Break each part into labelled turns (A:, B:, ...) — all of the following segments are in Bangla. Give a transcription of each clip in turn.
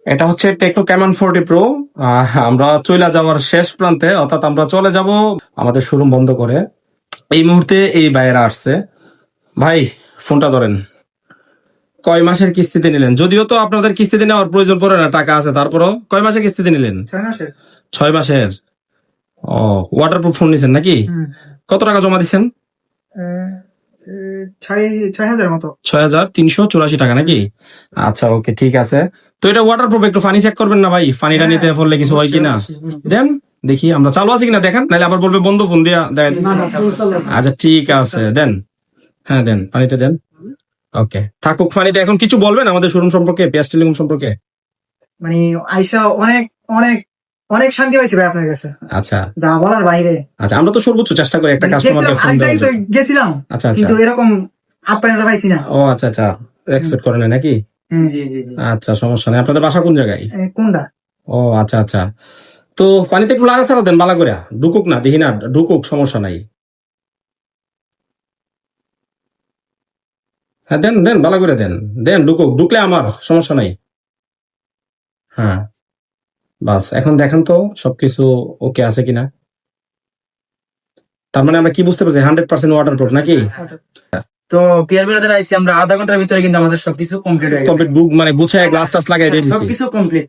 A: এটা হচ্ছে টেকনো ক্যামন 40 প্রো। আমরা চলে যাওয়ার শেষ প্রান্তে, অর্থাৎ আমরা চলে যাব আমাদের শোরুম বন্ধ করে। এই মুহূর্তে এই ভাইয়েরা আসছে। ভাই ফোনটা ধরেন। কয় মাসের কিস্তিতে নিলেন? যদিও তো আপনাদের কিস্তিতে নেওয়ার প্রয়োজন পড়ে না, টাকা আছে, তারপরও কয় মাসের কিস্তিতে নিলেন?
B: 6 মাসের।
A: 6 মাসের। ও, ওয়াটারপ্রুফ ফোন নিছেন নাকি? কত টাকা জমা দিচ্ছেন?
B: 6,000 মতো।
A: 6,384 টাকা নাকি? আচ্ছা, ওকে, ঠিক আছে। তো এটা ওয়াটারপ্রুফ, একটু পানি চেক করবেন না ভাই? পানিটা নিতে পড়লে কিছু হয় কিনা দেন দেখি, আমরা চালু আছি কিনা দেখেন, নাহলে আবার বলবে বন্ধ, ফোন দিয়া দেখা দিচ্ছে। আচ্ছা ঠিক আছে, দেন। হ্যাঁ দেন, পানিতে দেন। ওকে, থাকুক পানিতে। এখন কিছু বলবেন আমাদের শোরুম সম্পর্কে, পিয়াস টেলিকম সম্পর্কে?
B: মানে আইসা অনেক অনেক অনেক শান্তি পাইছি ভাই আপনার কাছে,
A: আচ্ছা
B: যা বলার বাইরে।
A: আচ্ছা, আমরা তো সর্বোচ্চ চেষ্টা করি একটা কাস্টমারকে ফোন দেওয়ার জন্য।
B: গেছিলাম
A: আচ্ছা আচ্ছা,
B: কিন্তু এরকম আপ্যায়নটা পাইছি না।
A: ও আচ্ছা আচ্ছা, এক্সপেক্ট করেন নাই নাকি?
B: জি জি জি।
A: আচ্ছা, সমস্যা নেই। আপনাদের বাসা কোন জায়গায়?
B: কোনটা?
A: ও আচ্ছা আচ্ছা, তো পানিতে একটু লাড়াচাড়া দেন বালা করে, ঢুকুক না, দেখি না ঢুকুক, সমস্যা নাই। হ্যাঁ দেন দেন, বালা করে দেন, দেন ঢুকুক, ঢুকলে আমার সমস্যা নাই। হ্যাঁ বাস, এখন দেখেন তো সবকিছু ওকে আছে কিনা। তার মানে আমরা কি বুঝতে পারছি, 100% ওয়াটারপ্রুফ নাকি?
C: তো পিয়ার বেড়াতে আইসি আমরা আধা ঘন্টার ভিতরে কিন্তু আমাদের সবকিছু কমপ্লিট হয়ে গেছে।
A: কমপ্লিট বুক, মানে গুছায় গ্লাস টাস লাগাই দিয়ে দিছি।
C: সবকিছু কমপ্লিট।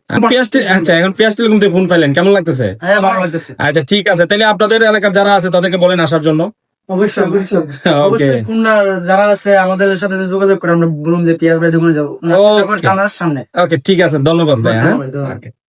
A: আচ্ছা, এখন পিয়াস টেলিকম থেকে ফোন পাইলেন, কেমন লাগতেছে?
C: হ্যাঁ ভালো লাগতেছে।
A: আচ্ছা ঠিক আছে, তাহলে আপনাদের এলাকার যারা আছে তাদেরকে বলেন আসার জন্য।
B: অবশ্যই অবশ্যই।
A: ওকে,
C: অবশ্যই কোনটা যারা আছে আমাদের সাথে যোগাযোগ করে আমরা বলুন যে পিয়ার বেড়াতে দোকানে যাবো
A: Okay.
C: টানার সামনে।
A: ওকে, ঠিক আছে, ধন্যবাদ ভাই। হ্যাঁ
C: ধন্যবাদ।
A: Okay.